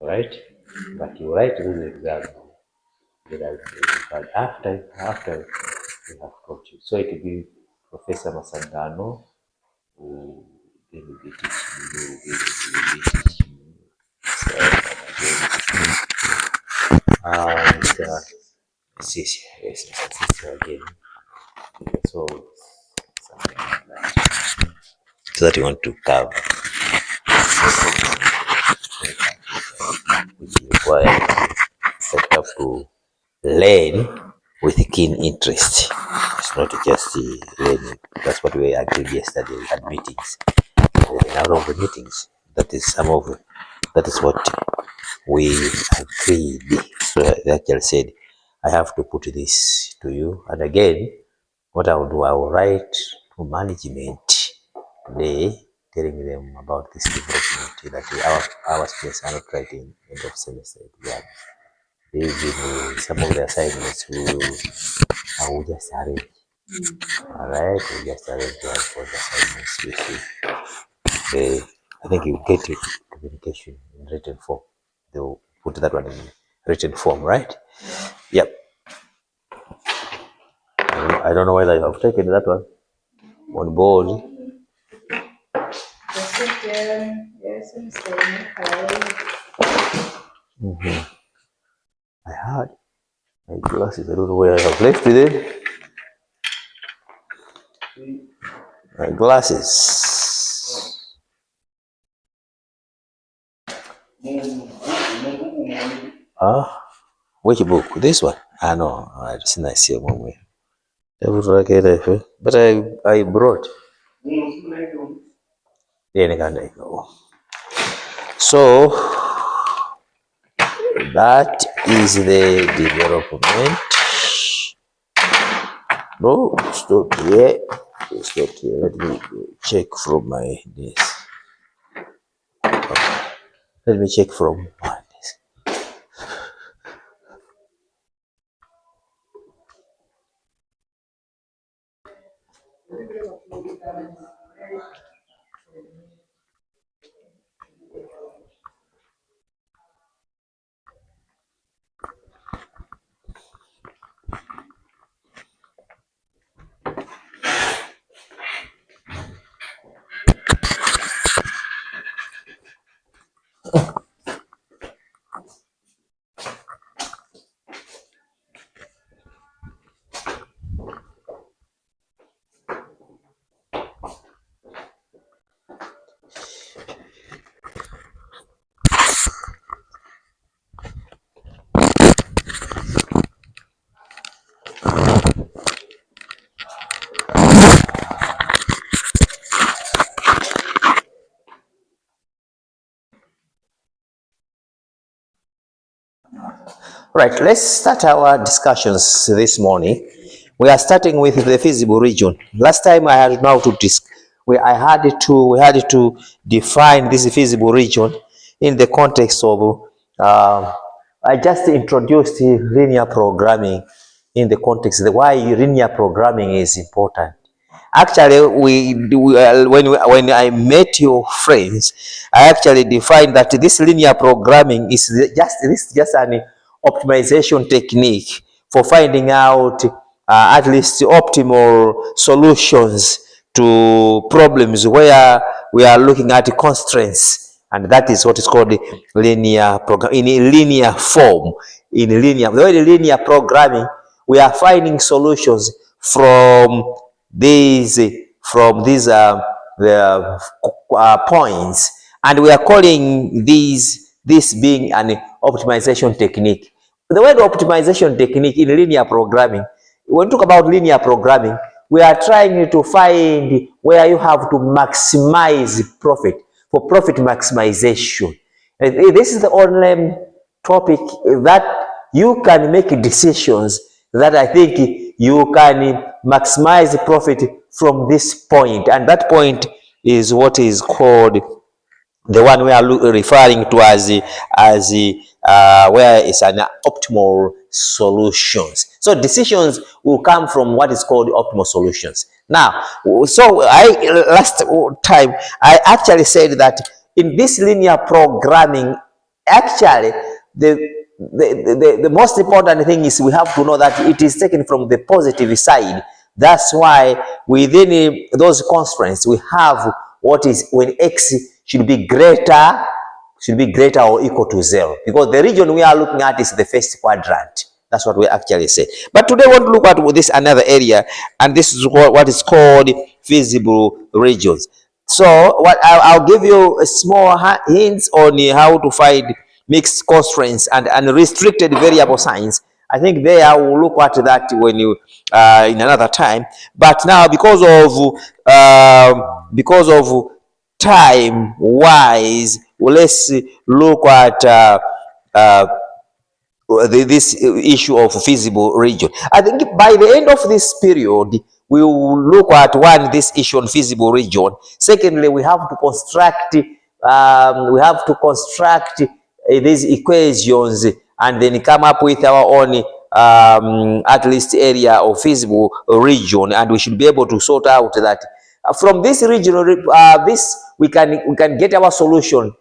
right? But you write this exam, but after we have taught you. So it will be Professor Masandano who will be teaching you, will be teaching you. And yes, Mr. again. So something like that. So that you want to cover, which require set up to learn with keen interest. It's not just learning. That's what we agreed yesterday. We had meetings. Out of the meetings, that is what we agreed. So I actually said, I have to put this to you. And again, what I will do, I will write to management today, telling them about this development that our students are not writing end of semester exams. They give me some of the assignments I will just arrange. All right, we just arrange for the assignments with you. I think you get it, communication in written form. They will put that one in written form, right? Yep. I don't know whether you have taken that one on board. I had my glasses. I don't know where I have left them. My glasses. Which book? This one? No, I didn't see it one way. But I brought. So that is the development. No, stop here. Stop here. Let me check from my this. Okay. Let me check from my this. Right, let's start our discussions this morning. We are starting with the feasible region. Last time I had now to we had to define this feasible region in the context of I just introduced linear programming in the context of why linear programming is important. Actually, when I met your friends, I actually defined that this linear programming is just an optimization technique for finding out at least optimal solutions to problems where we are looking at constraints, and that is what is called linear program in a linear form. In linear, the way the linear programming, we are finding solutions from these points, and we are calling this being an optimization technique. The word optimization technique in linear programming, when we talk about linear programming, we are trying to find where you have to maximize profit for profit maximization. And this is the only topic that you can make decisions that I think you can maximize profit from this point, and that point is what is called the one we are referring to as where it's an optimal solutions. So decisions will come from what is called optimal solutions. Now, so last time I actually said that in this linear programming actually, the most important thing is we have to know that it is taken from the positive side. That's why within those constraints we have what is when x should be greater or equal to 0, because the region we are looking at is the first quadrant. That's what we actually say. But today we want to look at this another area, and this is what is called feasible regions. So what I'll give you a small hints on how to find mixed constraints and unrestricted variable signs. I think there I will look at that when you in another time. But now because of time wise, let's look at uh, this issue of feasible region. I think by the end of this period, we will look at one, this issue on feasible region. Secondly, we have to construct these equations and then come up with our own at least area of feasible region, and we should be able to sort out that from this region, this we can get our solution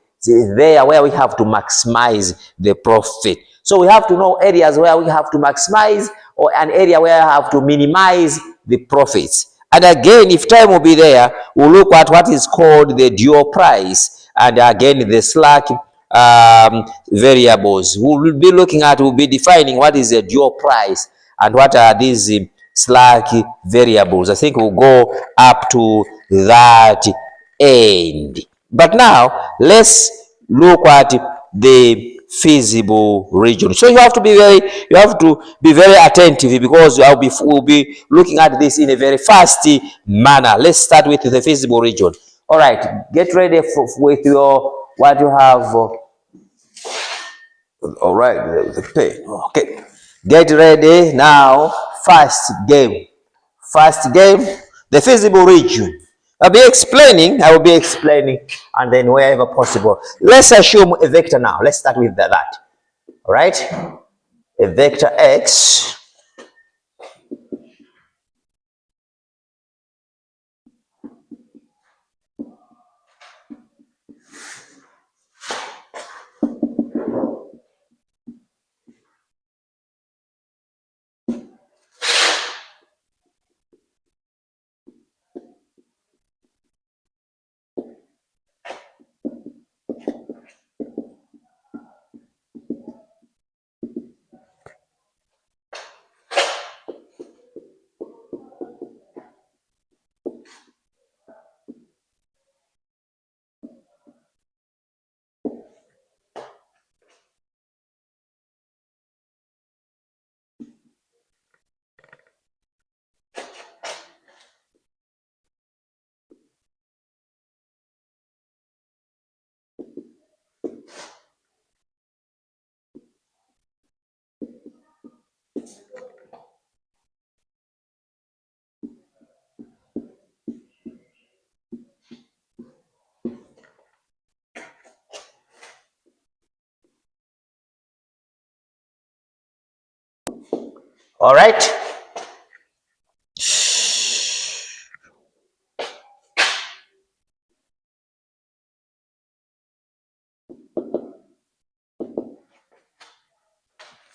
there where we have to maximize the profit. So we have to know areas where we have to maximize or an area where I have to minimize the profits. And again, if time will be there, we'll look at what is called the dual price, and again the slack variables. We'll be defining what is the dual price and what are these slack variables. I think we'll go up to that end. But now let's look at the feasible region. So you have to be very attentive, because we'll be looking at this in a very fast manner. Let's start with the feasible region. All right, get ready with your what you have. All right, the pen. Okay, get ready now. First game, the feasible region. I will be explaining, and then wherever possible. Let's assume a vector now. Let's start with that. All right, a vector x. All right.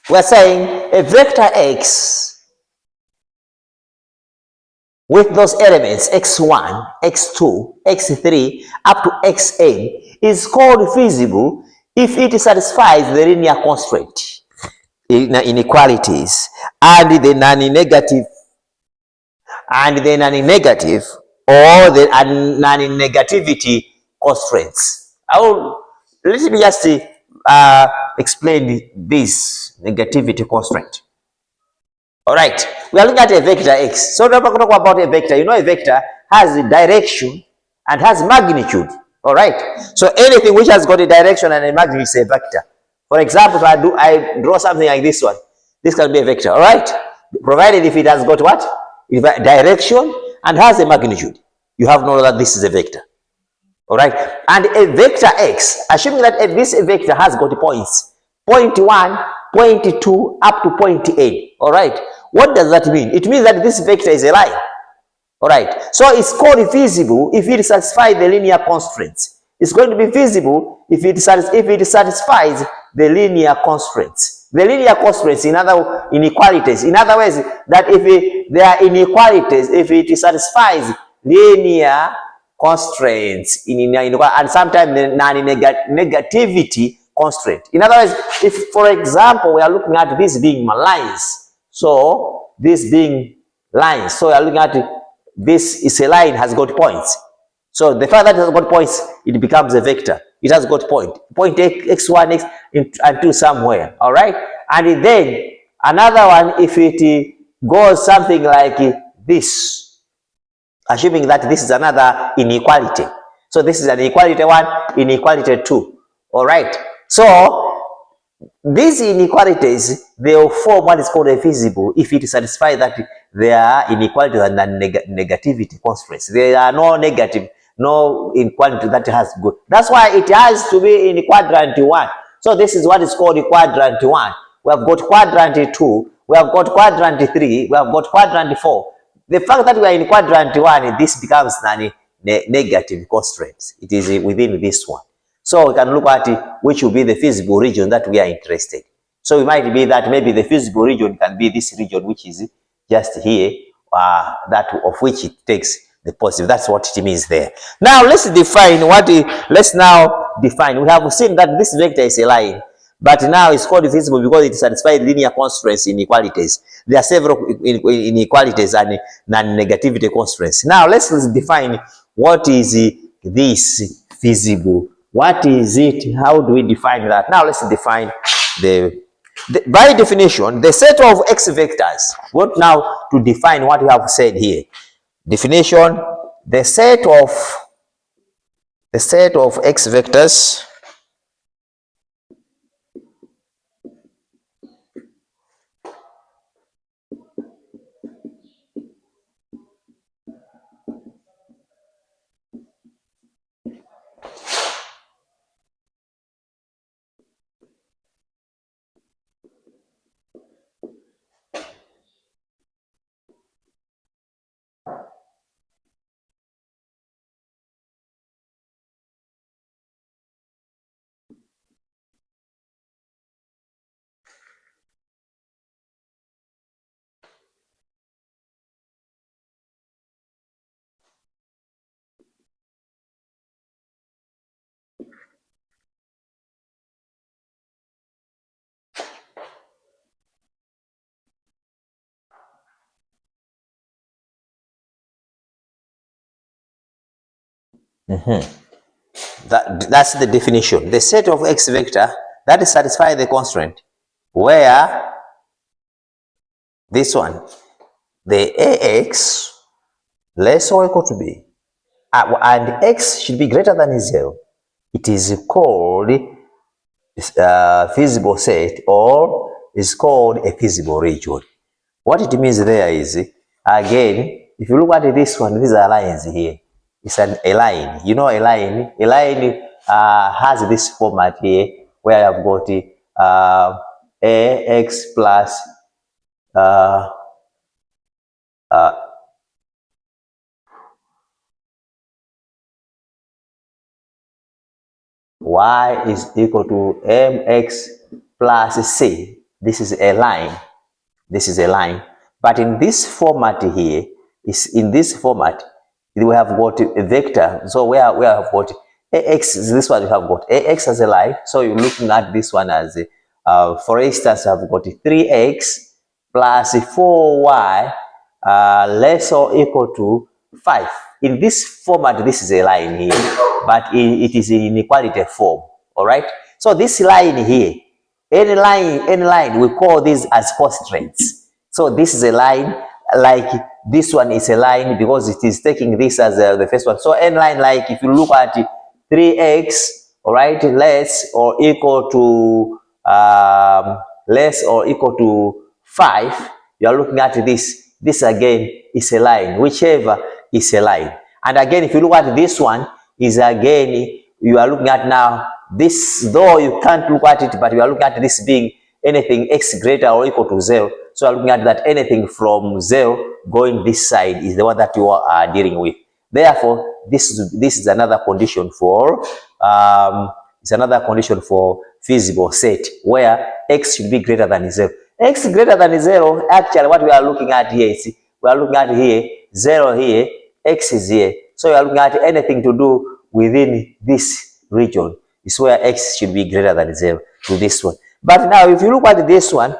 We're saying a vector x with those elements x1, x2, x3 up to xn is called feasible if it satisfies the linear constraint inequalities and the non-negative or the non-negativity constraints. Let me just explain this negativity constraint. All right, we are looking at a vector x. So we're going to talk about a vector. You know, a vector has a direction and has magnitude. All right, so anything which has got a direction and a magnitude is a vector. For example, if I draw something like this one, this can be a vector. All right, provided if it has got what? If a direction and has a magnitude, you have to know that this is a vector. All right, and a vector x, assuming that this vector has got points, point 1, point 2, up to point A. All right, what does that mean? It means that this vector is a line. All right, so it's called feasible if it satisfies the linear constraints. It's going to be feasible if it satisfies the linear constraints. The linear constraints, in other inequalities. In other words, that if there are inequalities, if it satisfies linear constraints and sometimes the non-negativity constraint. In other words, if, for example, we are looking at this being lines, so this being lines, so we are looking at this is a line has got points. So the fact that it has got points, it becomes a vector. It has got point x1, x and 2 somewhere. All right, and then another one, if it goes something like this, assuming that this is another inequality. So this is an inequality 1, inequality 2. All right. So these inequalities, they will form what is called a feasible if it satisfies that there are inequalities and negativity constraints. There are no negative, no inequality that has good. That's why it has to be in quadrant 1. So this is what is called quadrant 1. We have got quadrant 2, we have got quadrant 3, we have got quadrant 4. The fact that we are in quadrant 1, this becomes negative constraints. It is within this one. So we can look at which will be the feasible region that we are interested. So it might be that maybe the feasible region can be this region, which is just here, that of which it takes the positive. That's what it means there. Now let's define let's now define. We have seen that this vector is a line, but now it's called feasible because it satisfies linear constraints inequalities. There are several inequalities and non-negativity constraints. Now let's define what is this feasible. What is it? How do we define that? Now let's define by definition, the set of x vectors. What now to define what we have said here? Definition: the set of x vectors that's the definition. The set of x vector that satisfies the constraint where this one, the ax less or equal to b, and x should be greater than 0. It is called feasible set, or is called a feasible region. What it means there is, again, if you look at this one, these are lines here. It's a line. You know, a line has this format here where I've got ax plus y is equal to mx plus c. This is a line. This is a line. But in this format here, we have got a vector. So we have got ax, this one we have got ax as a line. So you're looking at this one as, for instance, I've got 3x plus 4y less or equal to 5. In this format, this is a line here, but it is in inequality form. All right. So this line here, any line, we call these as constraints. So this is a line, like this one is a line because it is taking this as the first one. So any line, like if you look at 3x, all right, less or equal to 5, you are looking at this. This again is a line, whichever is a line. And again, if you look at this one, is again, you are looking at now this, though you can't look at it, but you are looking at this being anything x greater or equal to 0. So you are looking at that anything from 0 going this side is the one that you are dealing with. Therefore, this is another condition for feasible set where x should be greater than 0. X greater than 0, actually what we are looking at here is, we are looking at here, 0 here, x is here. So we are looking at anything to do within this region is where x should be greater than 0 to this one. But now if you look at this one,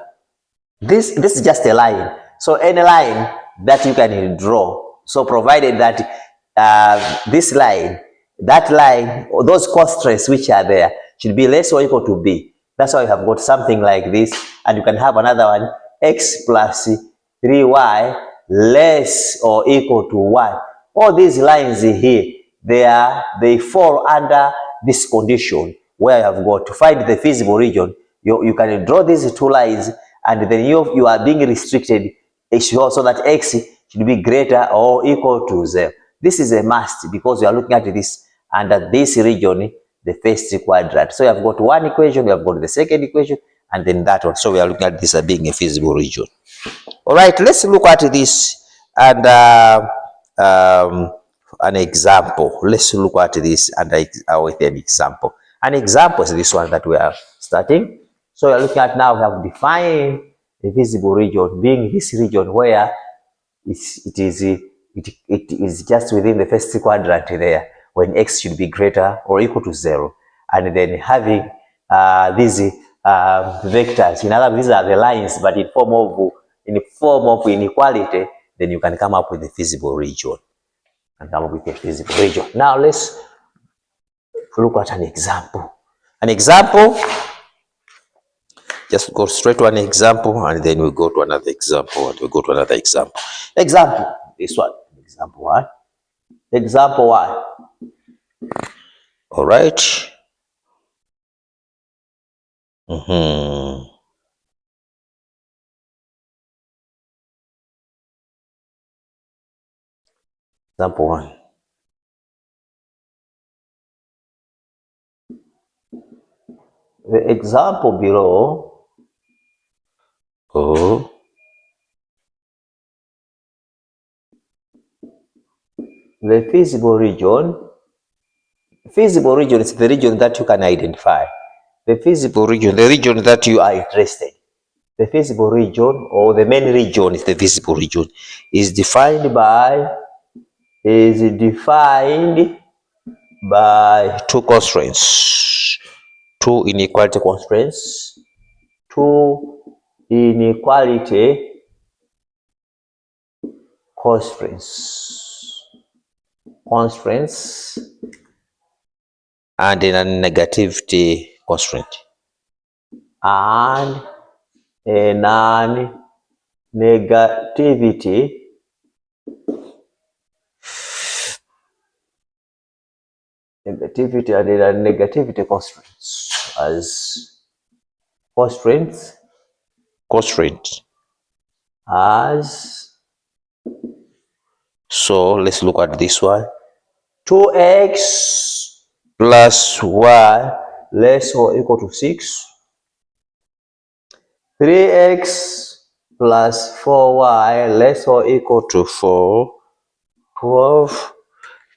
this is just a line. So any line that you can draw, so provided that this line, that line, or those constraints which are there should be less or equal to b. That's why you have got something like this, and you can have another one, x plus 3y less or equal to 1. All these lines here, they fall under this condition where you have got to find the feasible region. You can draw these two lines, and then you are being restricted so that x should be greater or equal to 0. This is a must because we are looking at this under this region, the first quadrant. So you have got one equation, you have got the second equation, and then that one. So we are looking at this as being a feasible region. All right, let's look at this and an example. Let's look at this and with an example. An example is this one that we are starting. So we are looking at now, we have defined the feasible region being this region where it is just within the first quadrant there, when x should be greater or equal to 0, and then having these vectors. In other words, these are the lines, but in form of inequality. Then you can come up with a feasible region. Now let's look at an example. Just go straight to an example, and then we go to another example, and we go to another example. Example, this one. Example 1. Example 1. All right. Example 1. The example below. The feasible region. Feasible region is the region that you can identify. The feasible region, the region that you are interested. The feasible region, or the main region is the feasible region, is defined by two constraints, two inequality constraints, and a negativity constraint. And a non-negativity and a negativity constraints as so let's look at this one. 2x plus y less or equal to 6. 3x plus 4y less or equal to 12.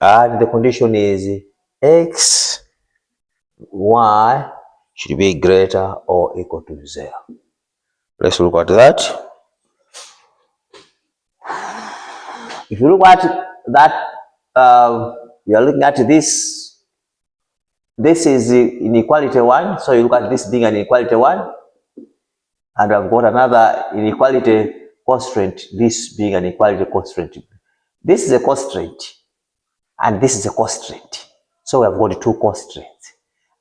And the condition is x, y should be greater or equal to 0. Let's look at that. If you look at that, you are looking at this. This is inequality 1. So you look at this being an inequality 1. And I've got another inequality constraint, this being an equality constraint. This is a constraint, and this is a constraint. So we have got two constraints.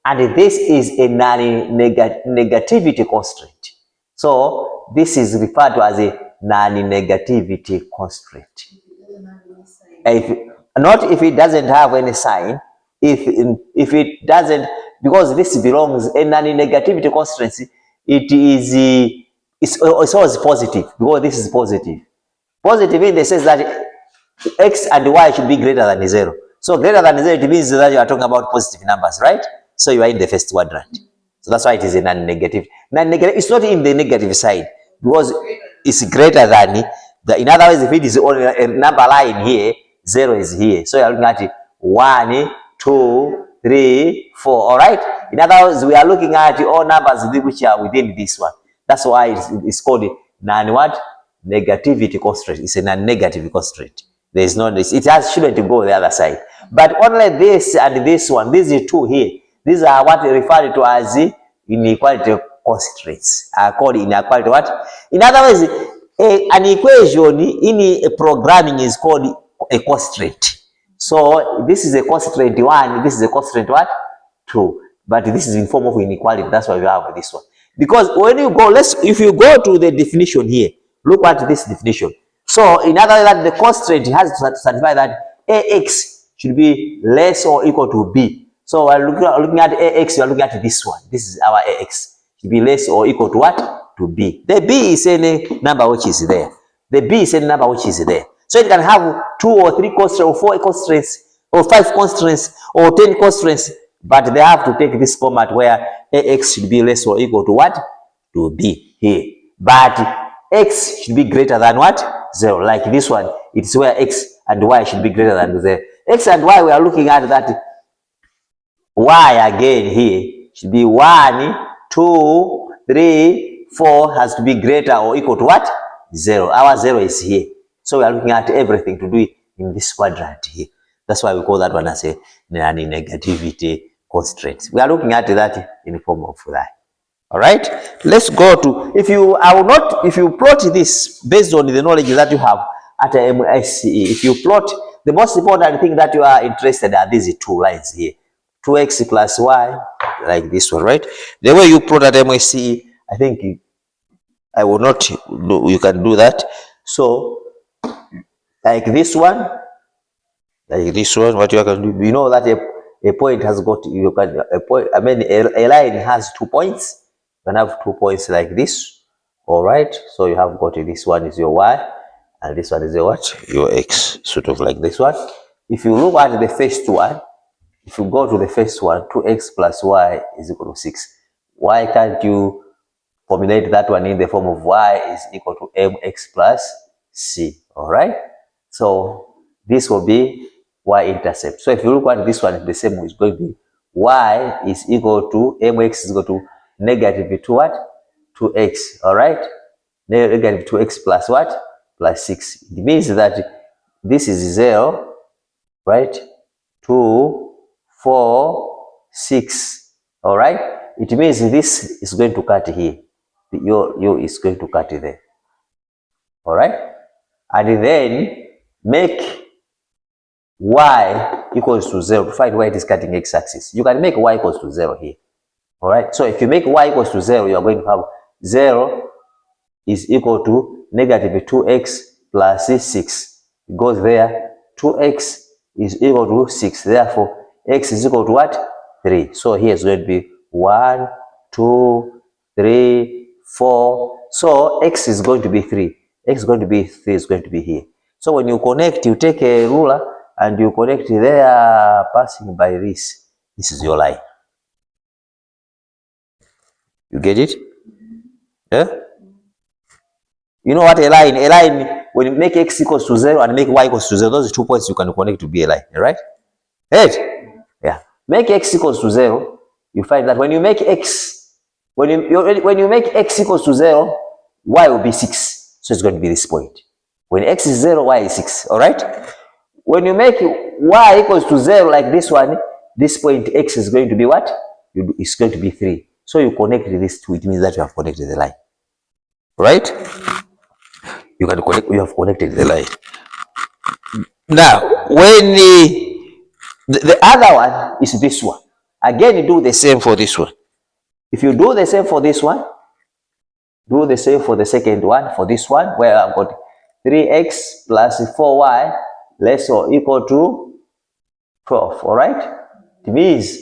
And this is a non-negativity constraint. So this is referred to as a non-negativity constraint. Not if it doesn't have any sign, if it doesn't, because this belongs a non-negativity constraint, it's always positive, because this is positive. Positive in the sense that x and y should be greater than 0. So greater than 0, it means that you are talking about positive numbers, right? So you are in the first quadrant. So that's why it is a non-negative. Non-negative, it's not in the negative side, because it's greater than in other words, if it is only a number line here, 0 is here. So you are looking at 1, 2, 3, 4. All right. In other words, we are looking at all numbers which are within this one. That's why it's called non-what? Negativity constraint. It's a non-negative constraint. There is no this. It shouldn't go the other side. But only this and this one, these two here, these are what referred to as inequality constraints. Are called inequality what? In other words, an equation in programming is called a constraint. So this is a constraint 1, this is a constraint what? 2. But this is in form of inequality. That's why we have this one. Because when you go, if you go to the definition here, look at this definition. So in other words, the constraint has to satisfy that ax should be less or equal to b. So while looking at ax, we are looking at this one. This is our ax. Should be less or equal to what? To b. The b is any number which is there. The b is any number which is there. So it can have 2 or 3 constraints, or 4 constraints, or 5 constraints, or 10 constraints. But they have to take this format where ax should be less or equal to what? To b here. But x should be greater than what? 0. Like this one, it's where x and y should be greater than 0. X and y, we are looking at that y again here should be 1, 2, 3, 4 has to be greater or equal to what? 0. Our 0 is here. So we are looking at everything to do it in this quadrant here. That's why we call that one as a negativity constraint. We are looking at that in the form of that. All right. Let's go to, if you plot this based on the knowledge that you have at MSCE, if you plot, the most important thing that you are interested in are these two lines here. 2x plus y, like this one, right? The way you plot at MSCE, I think I will not do, you can do that. So, like this one, what you can do, you know that a point has got, you can, a point, I mean, a line has 2 points. You can have 2 points like this. All right. So you have got this one is your y, and this one is your what? Your x, sort of like this one. If you look at the first one, if you go to the first one, 2x plus y is equal to 6. Why can't you formulate that one in the form of y is equal to mx plus c? All right. So this will be y-intercept. So if you look at this one, the same is going to be y is equal to mx is equal to negative 2 what? 2x. All right. Negative 2x plus what? Plus 6. It means that this is 0, right? 2, 4, 6. All right. It means this is going to cut here. Your is going to cut there. All right. And then make y equals to 0 to find where it is cutting x-axis. You can make y equals to 0 here. All right. So if you make y equals to 0, you are going to have 0 is equal to negative 2x plus 6. It goes there. 2x is equal to 6. Therefore, x is equal to what? 3. So here is going to be 1, 2, 3, 4. So x is going to be 3. X is going to be 3 is going to be here. So when you connect, you take a ruler and you connect there passing by this. This is your line. You get it? Yeah? You know what a line? A line, when you make x equals to 0 and make y equals to 0, those 2 points you can connect to be a line, right? Right? Yeah. Make x equals to 0, you find that when you make x, when you make x equals to 0, y will be 6. So it's going to be this point. When x is 0, y is 6. All right? When you make y equals to 0 like this one, this point x is going to be what? It's going to be 3. So you connect this to it, means that you have connected the line. Right? You have connected the line. Now, when the other one is this one. Again, you do the same for this one. If you do the same for this one, do the same for the second one, for this one, where I've got 3x plus 4y less or equal to 12. All right? It means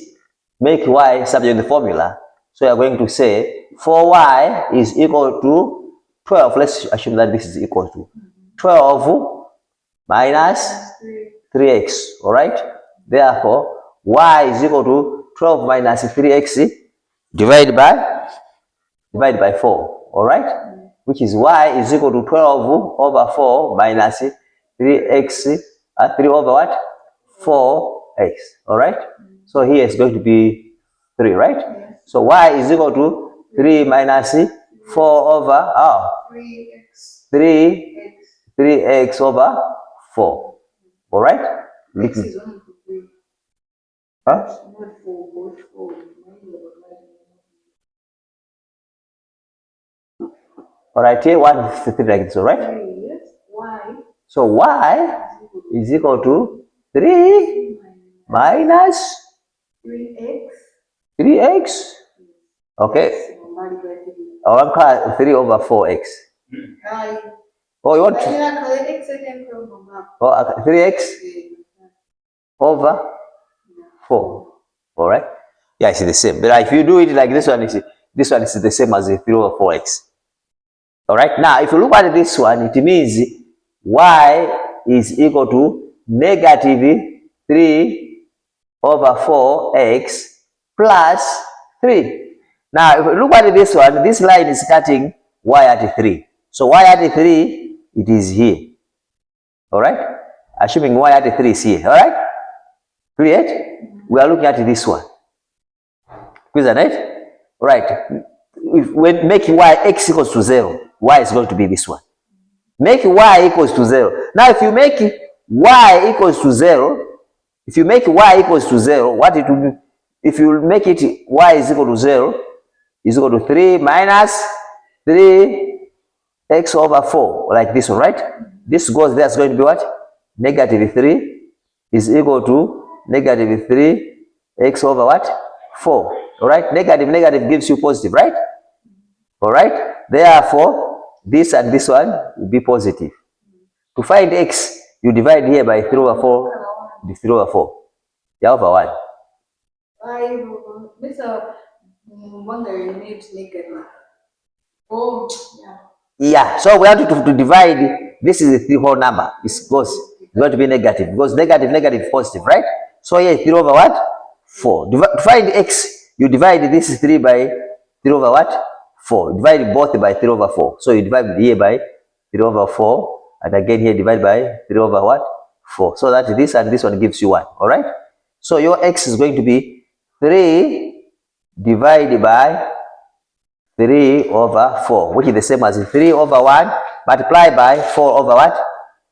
make y subject to the formula. So you're going to say 4y is equal to 12. Let's assume that this is equal to 12 minus 3x. All right? Therefore, y is equal to 12 minus 3x divided by 4. All right? Which is y is equal to 12 over 4 minus 3x 3 over what? 4x. All right? So here is going to be 3, right? So y is equal to 3 minus 4 over 3x over 4. All right? Huh? All right, here 153 like this, all right? So y is equal to 3 minus 3x. Okay. Oh, I'm calling 3 over 4x. Oh, you want to? Oh, 3x over 4. All right? Yeah, it's the same. But if you do it like this one is the same as the 3 over 4x. All right? Now, if you look at this one, it means y is equal to negative 3 over 4x plus 3. Now, if you look at this one, this line is cutting y at 3. So y at 3, it is here. All right? Assuming y at 3 is here. All right? Clear? We are looking at this one. Isn't it? Right. If we make y x equals to 0, y is going to be this one. Make y equals to 0. Now, if you make y equals to 0, what it will be? If you make it y is equal to 0, is equal to 3 minus 3x over 4, like this one, right? This goes there, it's going to be what? Negative 3 is equal to negative 3x over what? 4. All right? Negative gives you positive, right? All right? Therefore, this and this one will be positive. To find x, you divide here by 3 over 4, the 3 over 4. Yeah, over 1. Yeah, so we have to divide. This is a 3 whole number. It's going to be negative because negative positive, right? So here 3 over what? 4. To find x, you divide this 3 by 3 over what? 4. Divide both by 3 over 4. So you divide here by 3 over 4, and again here divide by 3 over what? 4. So that this and this one gives you 1. All right? So your x is going to be 3 divided by 3 over 4, which is the same as 3 over 1 multiplied by 4 over what?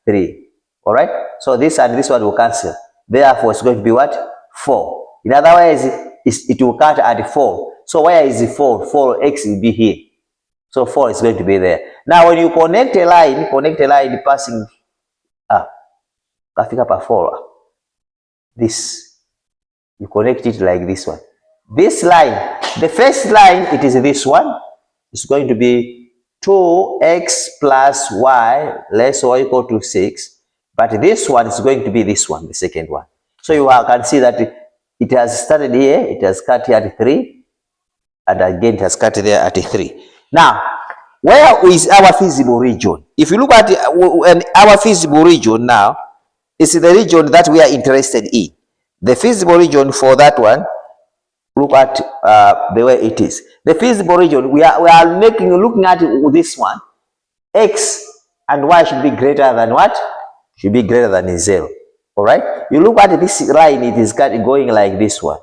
3. All right? So this and this one will cancel. Therefore, it's going to be what? 4. In other words, it will cut at 4. So where is 4? 4x will be here. So 4 is going to be there. Now, when you connect a line passing kafika pa 4. This, you connect it like this one. This line, the first line, it is this one. It's going to be 2x plus y less or equal to 6. But this one is going to be this one, the second one. So you can see that it has started here, it has cut here at 3, and again it has cut there at 3. Now, where is our feasible region? If you look at our feasible region now, it's the region that we are interested in. The feasible region for that one, look at the way it is. The feasible region, we are looking at this one. X and y should be greater than what? Should be greater than 0. All right? You look at this line, it is going like this one.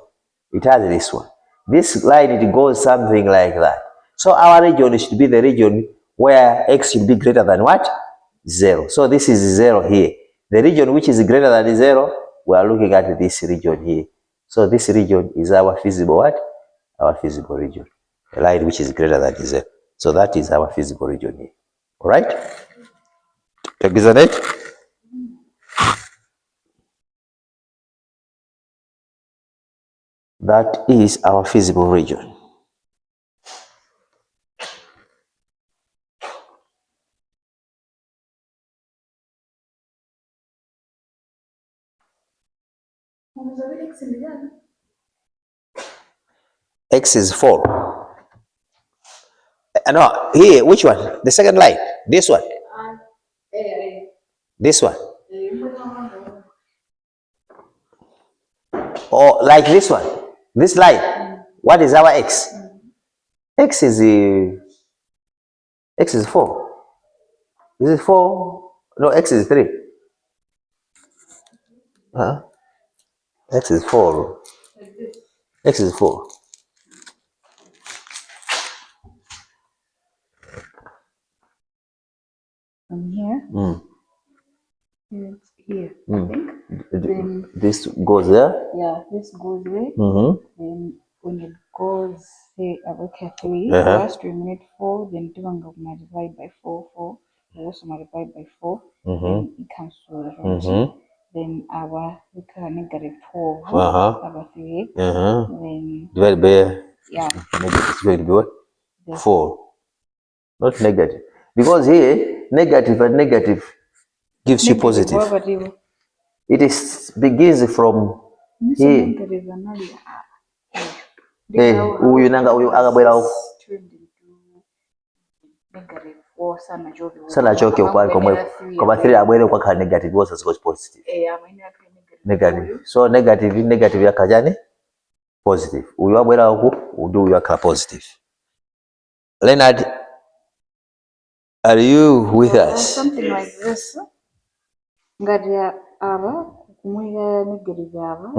It has this one. This line, it goes something like that. So our region should be the region where x should be greater than what? 0. So this is 0 here. The region which is greater than 0, we are looking at this region here. So this region is our feasible what? Our feasible region. A line which is greater than 0. So that is our feasible region here. All right? Isn't it? That is our feasible region. X is 4. No, here, which one? The second line. This one. This one. Or like this one. This line. What is our x? X is 4. Is it 4? No, x is 3. X is 4. X is 4. From here. It's here. I think. Then this goes there. Yeah, this goes there. Then when it goes, say, I look at 3, last remaining 4, then 2 and multiply by 4, 4. We also multiply by 4. Then it comes to right. Then our we can negative 12. Our 3. Then divided by negative is going to be what? 4. Not negative. Because here negative and negative gives you positive. It is begins from here. Huyu nanga huyu agabwera sana choke kwa kwa 3 abwere kwa negative was as positive. Negative. So negative yakajani positive. Huyu abwera huku udu yakala positive. Leonard, are you with us? Something like this. Ngadia aba kumwiga negative aba.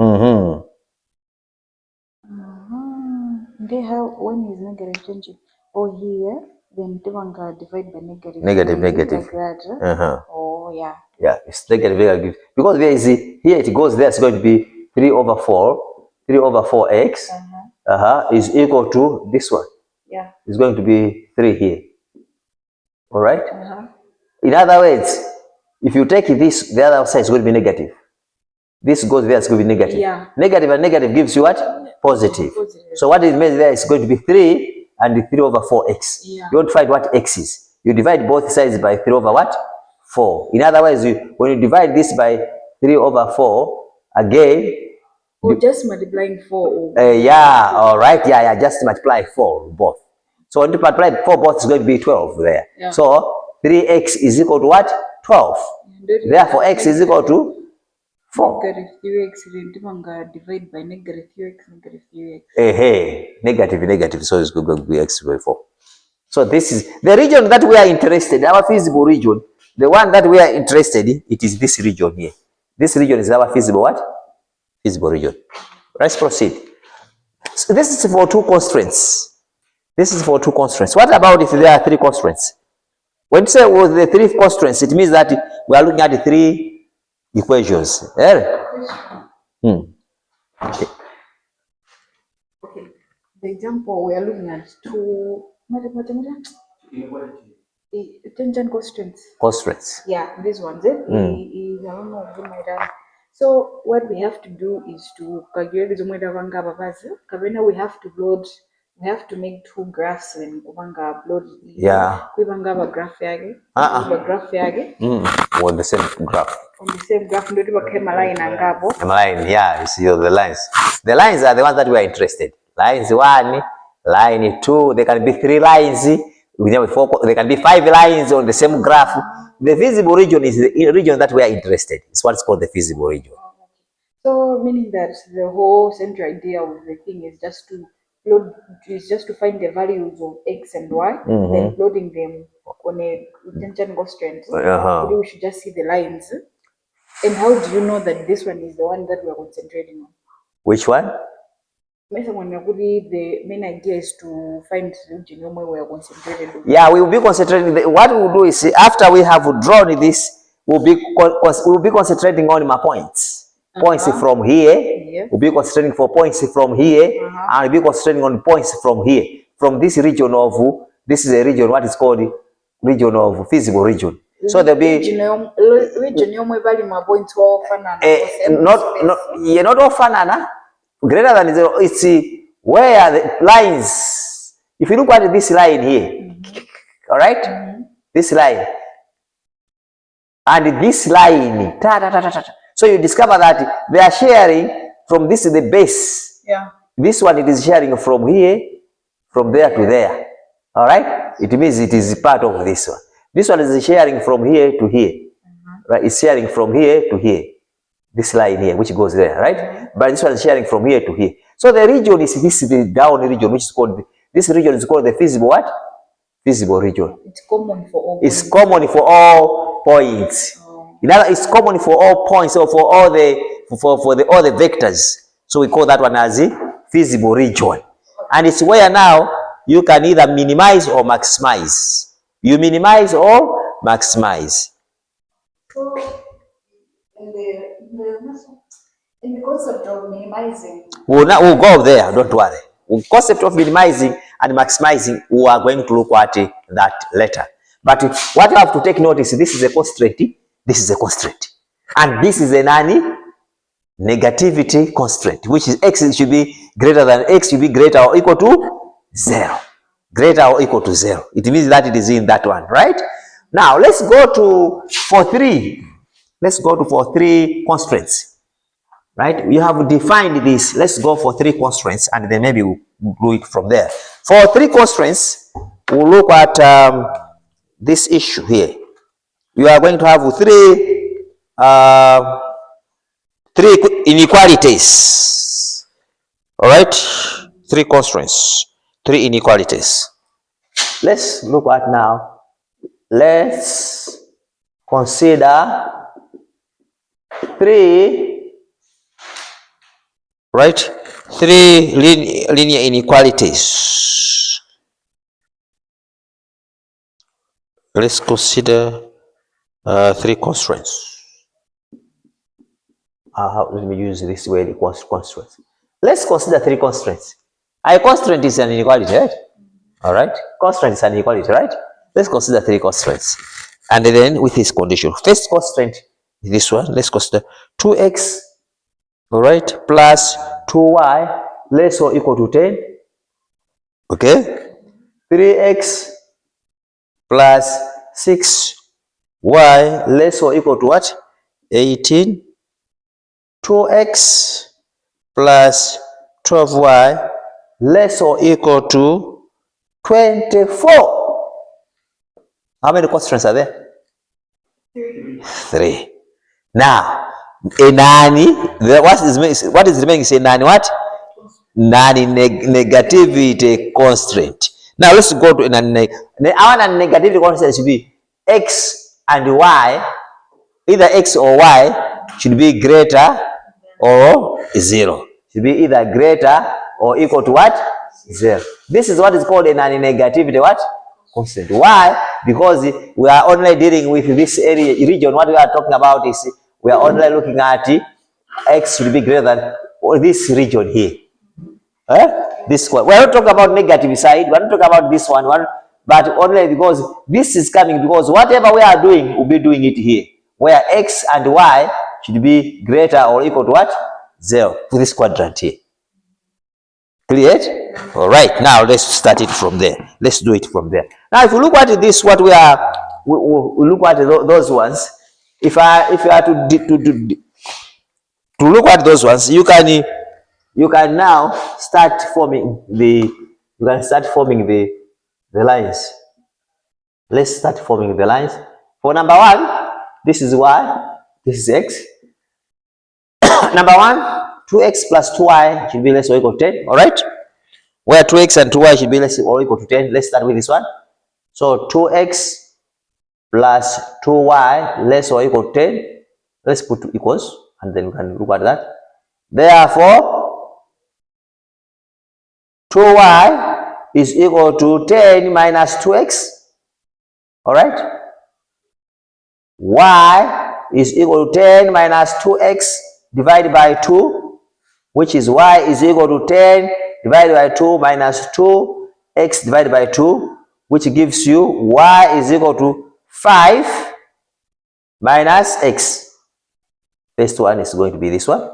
How when is negative changing? Here, then divide by negative. Negative. Like that. Oh yeah. Yeah, it's negative. Because there is here it goes there, it's going to be 3 over 4. 3 over 4x is equal to this one. Yeah. It's going to be 3 here. All right? In other words, if you take this, the other side is going to be negative. This goes there, it's going to be negative. Yeah. Negative and negative gives you what? Positive. So what it means there is going to be 3 and 3 over 4x. Yeah. You don't find what x is. You divide both sides by 3 over what? 4. In other words, when you divide this by 3 over 4, again, or just multiplying 4. Yeah, all right. Yeah, just multiply 4 both. So when you multiply 4 both, it's going to be 12 there. Yeah. So 3x is equal to what? 12. Therefore, x is equal to 4. Negative 3x divide by negative 3x. Negative. So it's going to be x by 4. So this is the region that we are interested in, our feasible region. The one that we are interested in, it is this region here. This region is our feasible what? Feasible region. Let's proceed. So this is for 2 constraints. What about if there are 3 constraints? When you say with the 3 constraints, it means that we are looking at the 3 equations. Okay. The example we are looking at 2 tangent constraints. Yeah, these ones. I don't know. So what we have to do is to calculate the we have to load. We have to make 2 graphs and upload. Yeah. Graph graph on the same graph. On the same graph, line, yeah, you see the lines. The lines are the ones that we are interested. Lines 1, line 2, there can be 3 lines. There can be 5 lines on the same graph. The feasible region is the region that we are interested. It's what's called the feasible region. So meaning that the whole central idea of the thing is just to load, is just to find the values of x and y, then loading them on a tangent constraint. We should just see the lines. And how do you know that this one is the one that we are concentrating on? Which one? The main idea is to find the region where we are concentrated on. Yeah, we will be concentrating. What we will do is, after we have drawn this, we'll be concentrating on my points. Points from here. We'll be concentrating for points from here, and we'll be concentrating on points from here. From this region of, this is a region, what is called region of feasible region. So there'll be not all fanana. Greater than 0, it's where the lines. If you look at this line here, all right, this line and this line, so you discover that they are sharing from this to the base. Yeah. This one, it is sharing from here, from there to there. All right, it means it is part of this one. This one is sharing from here to here, right? It's sharing from here to here. This line here, which goes there, right? But this one is sharing from here to here. So the region is this, the down region, which is called, this region is called the feasible what? Feasible region. It's common for all. It's common for all points. It's common for all points, or for all the all the vectors. So we call that one as the feasible region. And it's where now you can either minimize or maximize. You minimize or maximize. So in the concept of minimizing, we'll go there, don't worry. The concept of minimizing and maximizing, we are going to look at that later. But what you have to take notice, this is a constraint, this is a constraint. And this is a negativity constraint, which is x should be greater than x should be greater or equal to 0. Greater or equal to 0. It means that it is in that one, right? Now, let's go to for 3. Let's go to for 3 constraints. Right? We have defined this. Let's go for 3 constraints and then maybe we'll do it from there. For 3 constraints, we'll look at this issue here. We are going to have 3 inequalities. All right? 3 constraints, 3 inequalities. Let's look at now. Let's consider 3 right? 3 linear inequalities. Let's consider 3 constraints. Let me use this word, constraints. Let's consider 3 constraints. A constraint is an inequality, right? All right. Constraint is an inequality, right? Let's consider 3 constraints. And then with this condition. First constraint is this one. Let's consider 2x, all right, plus 2y less or equal to 10. Okay. 3x plus 6y less or equal to what? 18. 2x plus 12y less or equal to 24. How many constraints are there? 3. Now, a nani, what is remaining is a nani what? Nani negativity constraint. Now let's go to our negativity constraint should be x and y, either x or y should be greater or 0. Should be either greater or equal to what? 0. This is what is called a non-negativity what? Constant. Why? Because we are only dealing with this area region. What we are talking about is we are only looking at x should be greater than this region here. This one. We are not talking about negative side. We are not talking about this one, but only because this is coming, because whatever we are doing, we'll be doing it here, where x and y should be greater or equal to what? 0 for this quadrant here. Clear? All right. Now let's start it from there. Let's do it from there. Now, if you look at this, what we look at those ones. If I are to look at those ones, you can now start forming the lines. Let's start forming the lines. For number 1, this is y, this is x. Number 1, 2x plus 2y should be less or equal to 10. All right? Where 2x and 2y should be less or equal to 10. Let's start with this one. So 2x plus 2y less or equal to 10. Let's put 2 equals and then we can look at that. Therefore, 2y is equal to 10 minus 2x. All right? Y is equal to 10 minus 2x divided by 2, which is y is equal to 10 divided by 2 minus 2x divided by 2, which gives you y is equal to 5 minus x. First one is going to be this one.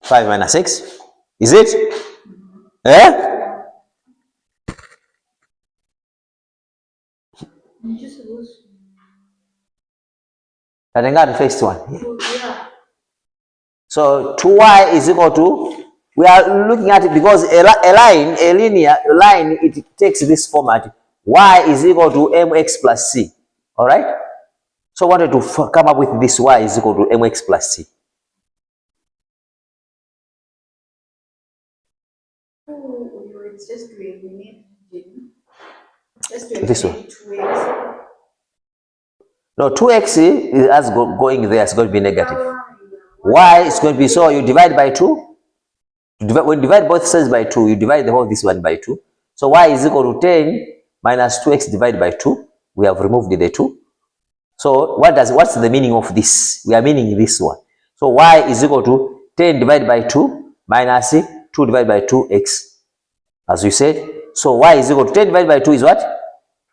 5 minus x. Is it? The first one. Yeah. So 2y is equal to, we are looking at it because a linear line, it takes this format. Y is equal to mx plus c. All right? So I wanted to come up with this y is equal to mx plus c. It's just to eliminate this one. No, 2x is going there, it's going to be negative. y is going to be, so you divide by 2. When you divide both sides by 2, you divide the whole this one by 2. So y is equal to 10 minus 2x divided by 2. We have removed the 2. So what's the meaning of this? We are meaning this one. So y is equal to 10 divided by 2 minus 2 divided by 2x, as we said. So y is equal to 10 divided by 2 is what?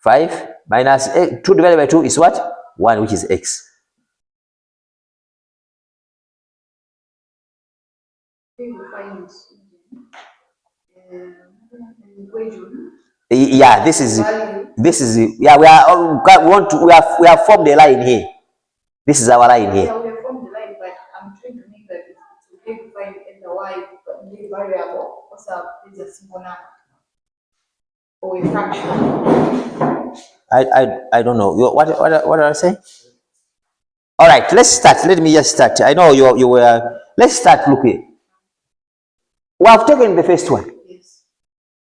5 minus 2 divided by 2 is what? 1, which is x. Yeah, this is yeah, we have formed a line here. This is our line here. Yeah, we have formed the line, but I'm trying to make that it's okay to find the y variable, what's up is a simple number or a fraction. I don't know. What did I say? All right, let's start. Let me just start. I know you were. Let's start. Look here. We have taken the first one. Yes.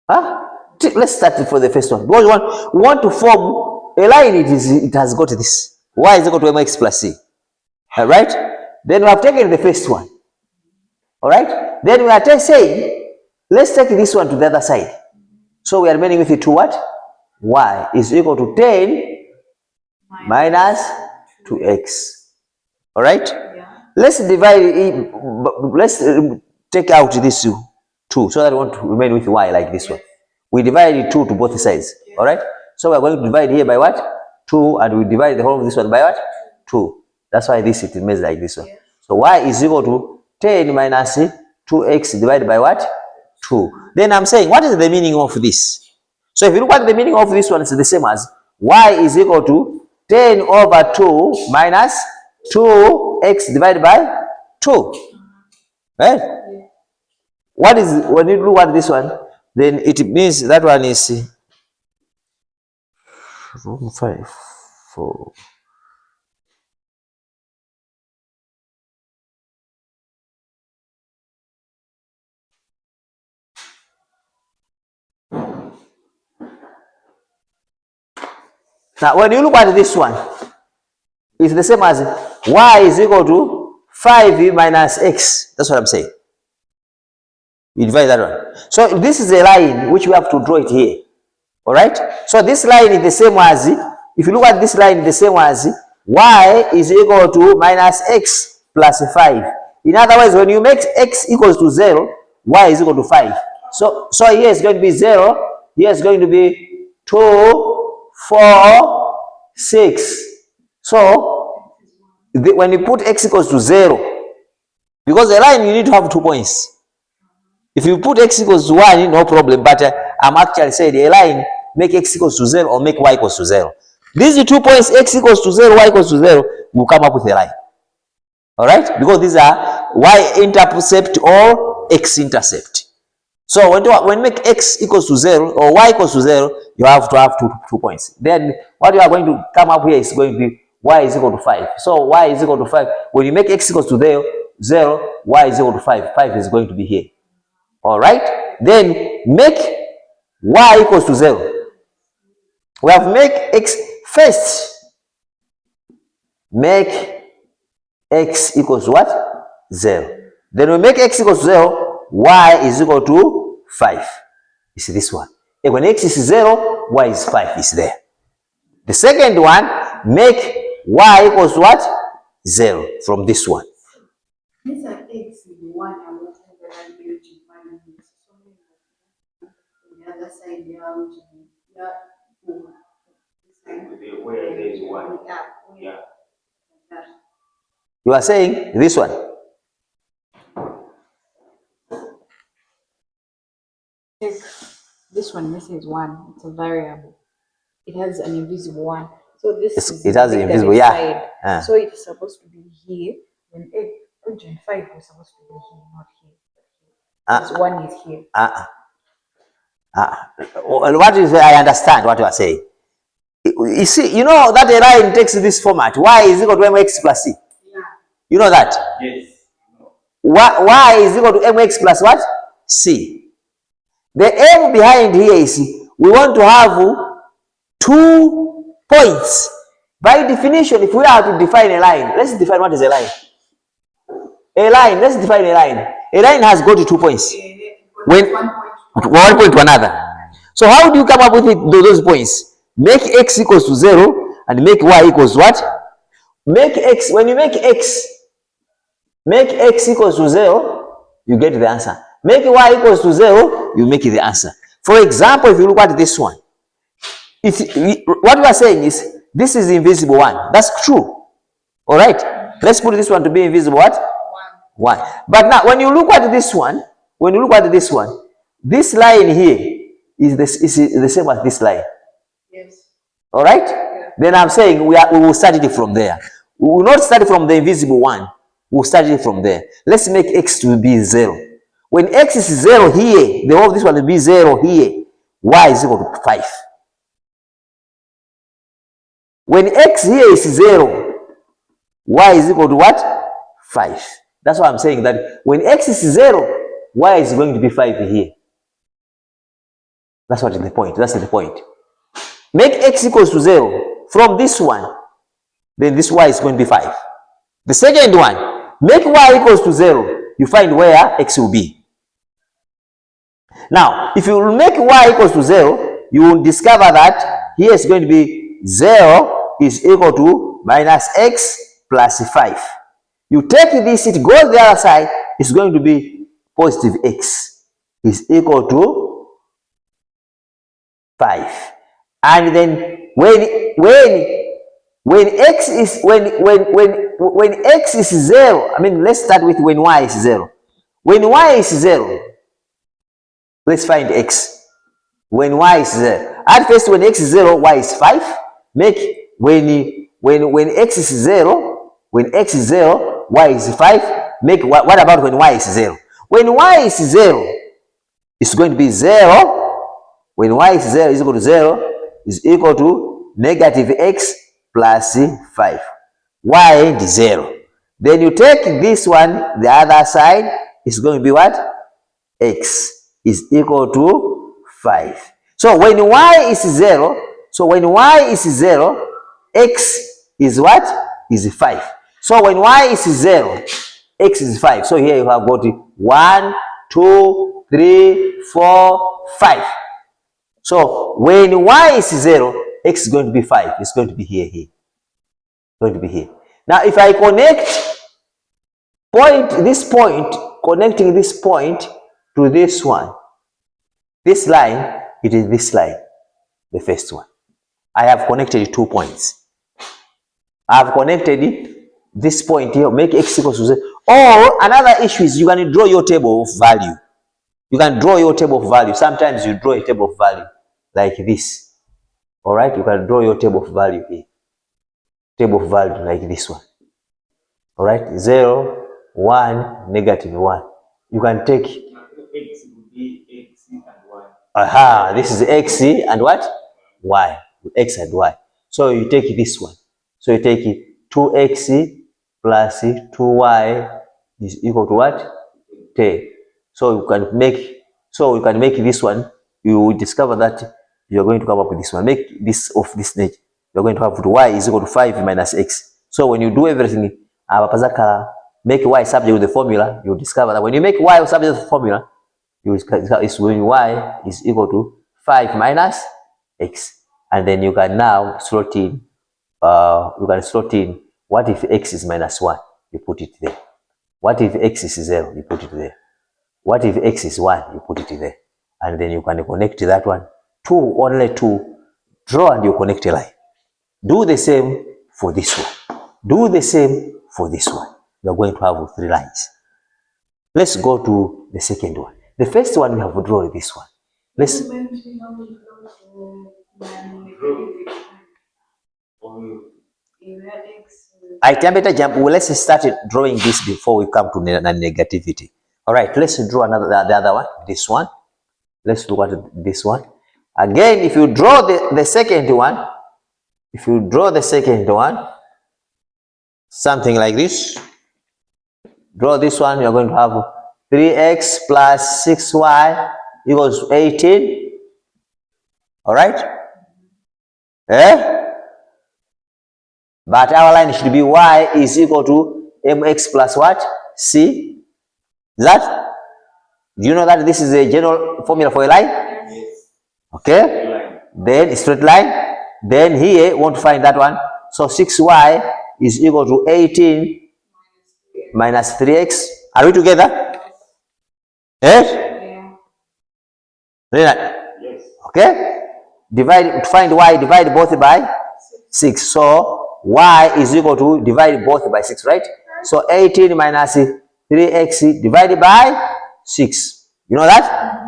Huh? Let's start for the first one. Because we want to form a line. It has got this. Y is equal to mx plus c. All right. Then we have taken the first one. All right. Then we are saying, let's take this one to the other side. So we are remaining with it to what? Y is equal to 10 minus 2x. All right. Yeah. Let's divide it. Let's take out this 2 so that we want to remain with y like this one. We divide 2 to both sides. All right. So we are going to divide here by what? 2, and we divide the whole of this one by what? 2. That's why this it remains like this one. So y is equal to 10 minus 2x divided by what? 2. Then I'm saying, what is the meaning of this? So if you look at the meaning of this one, it's the same as y is equal to 10 over 2 minus 2x divided by 2. Right? What is, when you look at this one, then it means that one is 5, 4. Now, when you look at this one, it's the same as y is equal to 5 minus x. That's what I'm saying. You divide that one. So this is a line which we have to draw it here. All right. So this line is the same as, if you look at this line, the same as y is equal to minus x plus 5. In other words, when you make x equals to 0, y is equal to 5. So here is going to be 0. Here is going to be 2, 4, 6. So when you put x equals to 0, because a line you need to have 2 points. If you put x equals to 1, no problem. But I'm actually saying a line, make x equals to 0 or make y equals to 0. These 2 points, x equals to 0, y equals to 0, will come up with a line. All right? Because these are y-intercept or x-intercept. So when you make x equals to 0 or y equals to 0, you have to have two points. Then what you are going to come up here is going to be y is equal to 5. So y is equal to 5. When you make x equals to 0, y is equal to 5. 5 is going to be here. All right. Then make y equals to 0. We have make x first. Make x equals to what? 0. Then we make x equals to 0. Y is equal to 5. You see this one. And when x is 0, y is 5 is there. The second one, make y equals to what? 0 from this one. These are x is 1 and what the other side they are where there is 1. Yeah. You are saying this one. This one misses 1. It's a variable. It has an invisible 1. So this it has an invisible, yeah. So it's supposed to be here. When 5 was supposed to be here, not here. This 1 is here. What is, I understand what you are saying. You see, you know that a line takes this format. Y is equal to mx plus c. Yeah. You know that? Yes. Y is equal to mx plus what? C. The aim behind here is we want to have 2 points. By definition, if we are to define a line, let's define what is a line. A line, let's define a line. A line has got 2 points. When one point to another. So how do you come up with those points? Make x equals to 0 and make y equals what? Make x, when you make x equals to 0, you get the answer. Make y equals to 0, you make the answer. For example, if you look at this one, what we are saying is this is the invisible one. That's true. All right. Let's put this one to be invisible what? 1. But now when you look at this one, this line here is the same as this line. Yes. All right. Yeah. Then I'm saying we will start it from there. We will not start from the invisible one. We'll start it from there. Let's make x to be 0. When x is 0 here, the whole of this one will be 0 here. Y is equal to 5. When x here is 0, y is equal to what? 5. That's why I'm saying that when x is 0, y is going to be 5 here. That's what is the point. That's the point. Make x equals to 0 from this one, then this y is going to be 5. The second one, make y equals to 0, you find where x will be. Now, if you make y equals to 0, you will discover that here is going to be 0 is equal to minus x plus 5. You take this, it goes the other side, it's going to be positive x is equal to 5. And then when x is when x is 0, I mean, let's start with when y is 0. When y is 0, let's find x. When y is 0, at first when x is 0, y is 5. Make when x is 0, y is 5. Make what about when y is 0? When y is 0, it's going to be 0. When y is 0 is equal to 0 is equal to negative x plus 5. Y is 0. Then you take this one, the other side is going to be what? X is equal to 5. So when y is 0, x is what? Is 5. So when y is 0, x is 5. So here you have got 1, 2, 3, 4, 5. So when y is 0, x is going to be 5. It's going to be here. Going to be here. Now if I connect connecting this point to this one, this line, it is this line, the first one. I have connected 2 points. I have connected this point here, make x equals to 0. Or another issue is you can draw your table of value. You can draw your table of value. Sometimes you draw a table of value like this. All right, you can draw your table of value here. Table of value like this one. All right, 0, 1, negative 1. You can take x would be x and y. This is x and what? Y. X and y. So you take this one. So you take 2x plus 2y is equal to what? 10. So you can make this one. You will discover that you are going to come up with this one. Make this of this nature. You are going to have y is equal to 5 minus x. So when you do everything, make y subject with the formula, you discover that when you make y subject with the formula, it's when y is equal to 5 minus x. And then you can now slot in, what if x is minus 1? You put it there. What if x is 0? You put it there. What if x is 1? You put it there. And then you can connect that one. Only two. Draw and you connect a line. Do the same for this one. Do the same for this one. You are going to have 3 lines. Let's go to the second one. The first one we have drawn this one. Let's. I can better jump. Well, let's start drawing this before we come to negativity. All right, let's draw the other one. This one. Let's look at this one. Again, if you draw the second one, something like this. Draw this one, you're going to have 3x plus 6y equals 18. All right? But our line should be y is equal to mx plus what? C. That, do you know that this is a general formula for a line? Yes. Okay. Line. Then straight line. Then here, want to find that one. So 6y is equal to 18 minus 3x. Are we together? Eh? Yeah. Yes. Okay. Divide, to find y, divide both by 6. So y is equal to divide both by 6, right? So 18 minus 3x divided by 6. You know that?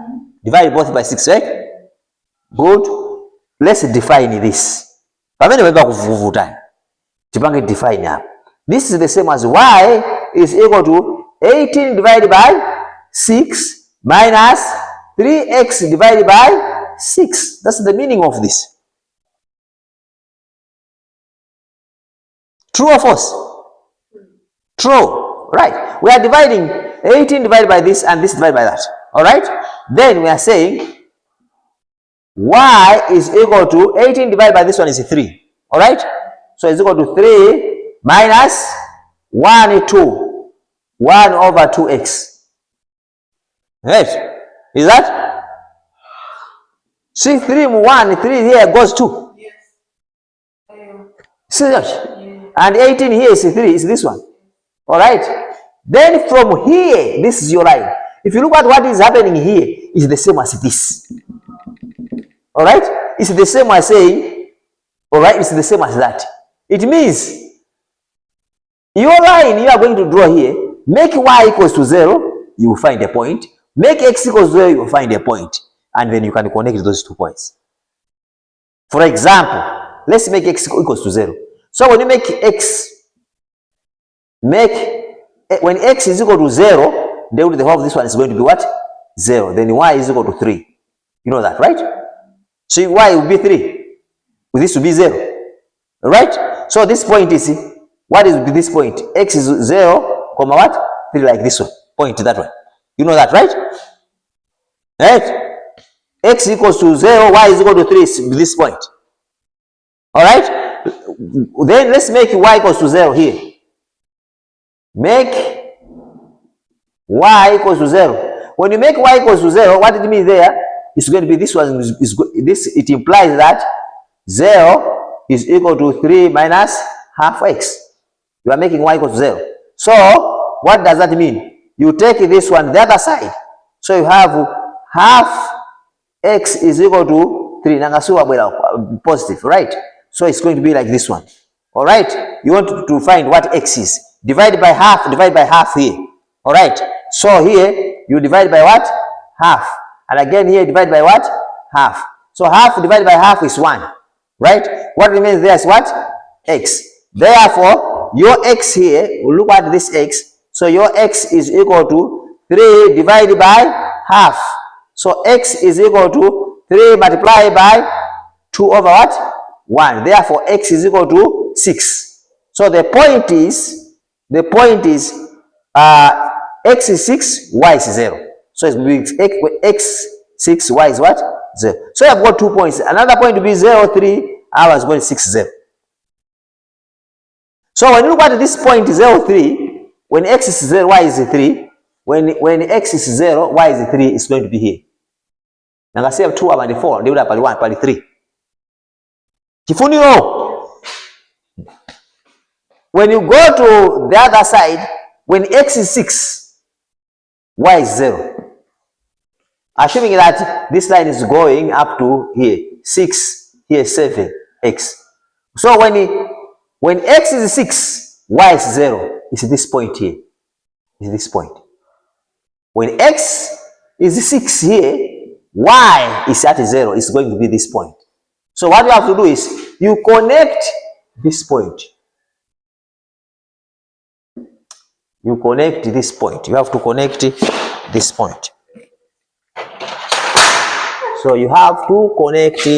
Divide both by 6, right? Good. Let's define this. Define. This is the same as y is equal to 18 divided by 6 minus 3x divided by 6. That's the meaning of this. True or false? True. Right. We are dividing 18 divided by this and this divided by that. All right. Then we are saying y is equal to 18 divided by this one is 3. All right. So it's equal to 3 minus 1, 2. 1 over 2x. Right. Is that? See, 3, 1, 3 here goes 2. Yes. See that? And 18 here is 3, is this one. All right. Then from here, this is your line. If you look at what is happening here, it's the same as this. All right. It's the same as saying, all right, it's the same as that. It means your line you are going to draw here, make y equals to 0, you will find a point. Make x equals to 0, you will find a point. And then you can connect those 2 points. For example, let's make x equals to 0. So when you make x, when x is equal to 0, then the whole of this one is going to be what? 0. Then y is equal to 3. You know that, right? So y will be 3. With this will be 0. Right? So this point is, what is this point? X is 0, comma what? 3, like this one. Point that one. You know that, right? Right? X equals to 0, y is equal to 3 is this point. Alright? Then let's make y equals to 0 here. Make y equals to 0. When you make y equals to 0, what it means there is going to be this one. It implies that 0 is equal to 3 minus half x. You are making y equals to 0. So what does that mean? You take this one the other side. So you have half x is equal to 3. Positive, right? So it's going to be like this one. All right. You want to find what x is. Divide by half here. All right. So here you divide by what? Half. And again here divide by what? Half. So half divided by half is 1. Right? What remains there is what? X. Therefore, your x here, look at this x. So your x is equal to 3 divided by half. So x is equal to 3 multiplied by 2 over what? 1. Therefore, x is equal to 6. So the point is x is 6, y is 0. So it's x 6, y is what? 0. So I've got 2 points. Another point to be 0, 3, I was going 6, 0. So when you look at this point 0, 3, when x is 0, y is 3. When x is 0, y is 3, it's going to be here. Now I say 2 and 4, they would have 1, 3. Kifunio. When you go to the other side, when x is 6, y is 0. Assuming that this line is going up to here, 6, here 7, x. So when x is 6, y is 0, it's this point here. It's this point. When x is 6 here, y is at 0, it's going to be this point. So what you have to do is, you connect this point. You connect this point. You have to connect this point. So you have to connect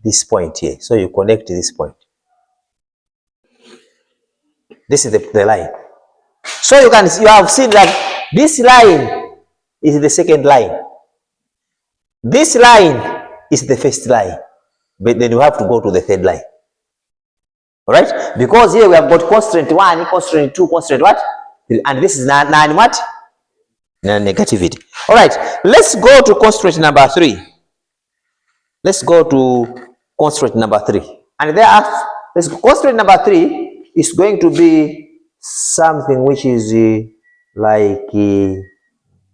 this point here. So you connect this point. This is the line. So you have seen that this line is the second line. This line is the first line. But then you have to go to the third line. Alright? Because here we have got constraint 1, constraint 2, constraint what? And this is non what? Non-negativity. All right, let's go to constraint number 3. Let's go to constraint number 3. And thereafter, constraint number 3 is going to be something which is like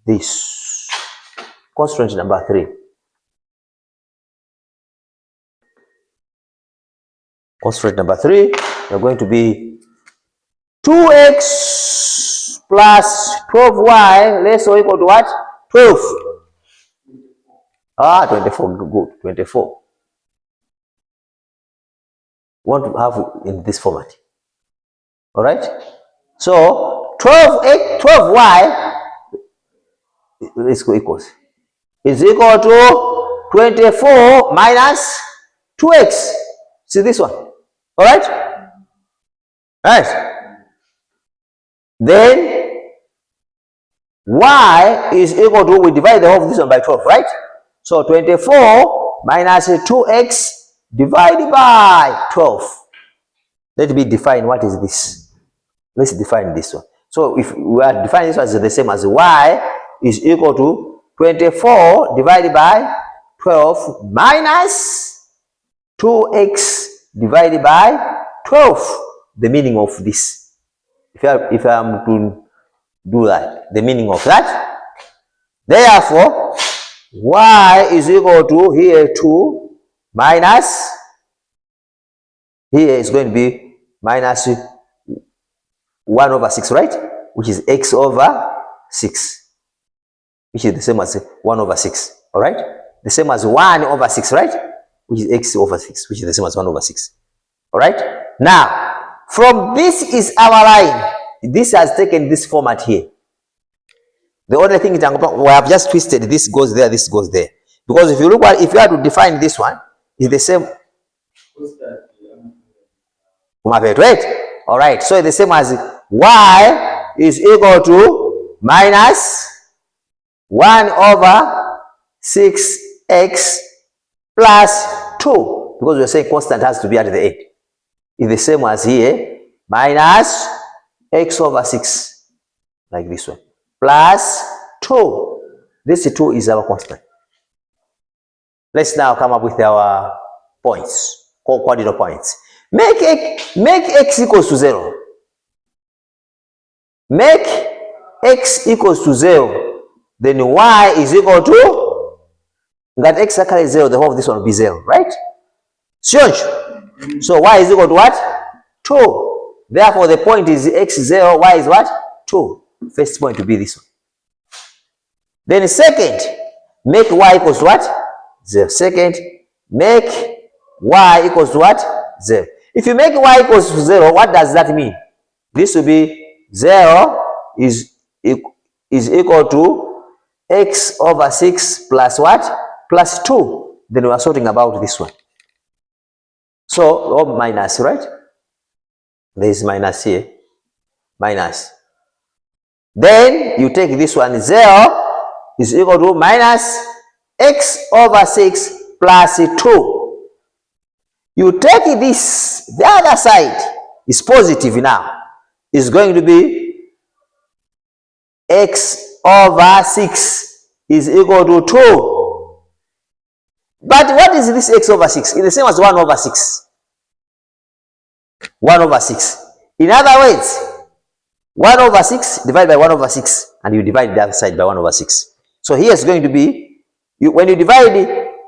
this. Constraint number 3. Constraint number 3, we're going to be 2x plus 12y less or equal to what? 12. 24, good, 24. We want to have in this format. All right? So 12y is equal to 24 minus 2x. See this one? All right? Right. Then y is equal to, we divide the whole of this one by 12, right? So 24 minus 2x divided by 12. Let me define what is this. Let's define this one. So if we are defining this one as the same as y is equal to 24 divided by 12 minus 2x divided by 12. The meaning of this. If I am to do that, the meaning of that. Therefore, y is equal to here 2 minus, here is going to be minus 1 over 6, right? Which is x over 6, which is the same as 1 over 6, all right? The same as 1 over 6, right? Which is x over 6, which is the same as 1 over 6, all right? Now, from this is our line. This has taken this format here. The only thing is we have just twisted, this goes there, this goes there. Because if you look at, if you are to define this one, it's the same. Right? All right, so it's the same as y is equal to minus 1 over 6x plus 2. Because we're saying constant has to be at the end. It's the same as here, minus x over 6, like this one, plus 2. This 2 is our constant. Let's now come up with our points, cardinal points. Make x equals to 0. Make x equals to 0. Then y is equal to, that x actually is 0, the whole of this one will be 0, right? Sure. So y is equal to what? 2. Therefore, the point is x 0, y is what? 2. First point to be this one. Then second, make y equals to what? 0. Second, make y equals to what? 0. If you make y equals to 0, what does that mean? This will be 0 is equal to x over 6 plus what? Plus 2. Then we are sorting about this one. So, minus, right? There is minus here. Minus. Then you take this one, 0 is equal to minus x over 6 plus 2. You take this, the other side is positive now. It's going to be x over 6 is equal to 2. But what is this x over 6? It's the same as 1 over 6. 1 over 6. In other words, 1 over 6 divided by 1 over 6, and you divide the other side by 1 over 6. So here is going to be, when you divide,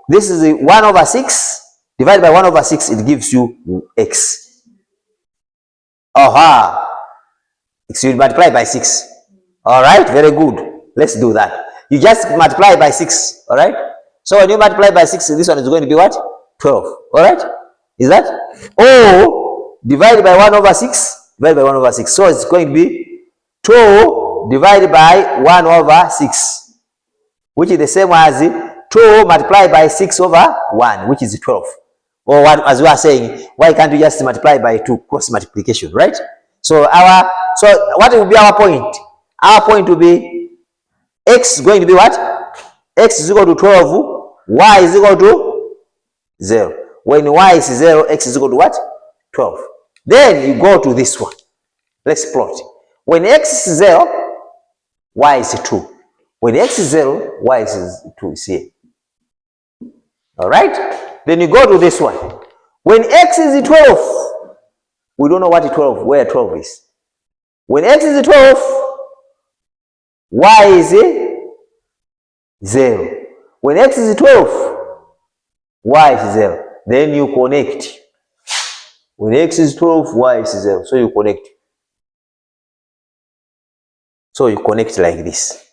this is 1 over 6, divided by 1 over 6, it gives you x. So you multiply by 6. All right, very good. Let's do that. You just multiply by 6, all right? So when you multiply by 6, this one is going to be what? 12, all right? Is that? Oh, divided by 1 over 6, divided by 1 over 6. So it's going to be 2 divided by 1 over 6, which is the same as 2 multiplied by 6 over 1, which is 12. Or what, as we are saying, why can't we just multiply by 2, cross multiplication, right? So what will be our point? Our point will be x is going to be what? X is equal to 12, y is equal to 0. When y is 0, x is equal to what? 12. Then you go to this one. Let's plot. When x is 0, y is 2. When x is 0, y is 2 is here. All right? Then you go to this one. When x is 12, we don't know what 12, where 12 is. When x is 12, y is 0. When x is 12, y is 0. Then you connect. When x is 12, y is 0. So you connect. So you connect like this.